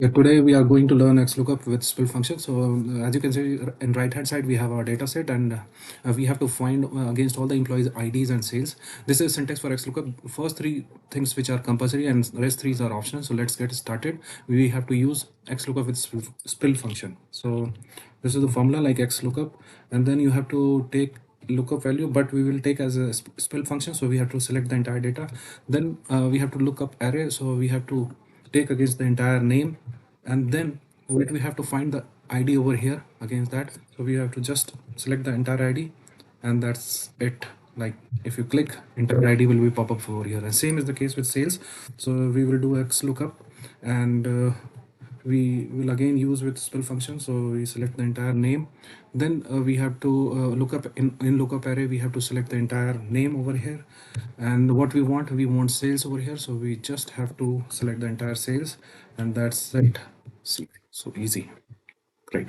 Yeah, today we are going to learn X-Lookup with spill function. So as you can see in right hand side, we have our data set and we have to find against all the employees IDs and sales. This is syntax for X-Lookup. First three things which are compulsory and rest three are optional. So let's get started. We have to use X-Lookup with spill function. So this is the formula like X-Lookup, and then you have to take lookup value, but we will take as a spill function. So we have to select the entire data. Then we have to look up array. So we have to take against the entire name, and then we have to find the id over here against that. So we have to just select the entire id, and that's it. Like if you click, entire id will be pop up over here, and same is the case with sales. So we will do x lookup, and we will again use with spill function. So we select the entire name, then we have to look up in lookup array. We have to select the entire name over here, and what we want sales over here. So we just have to select the entire sales, and that's it. So easy. Great.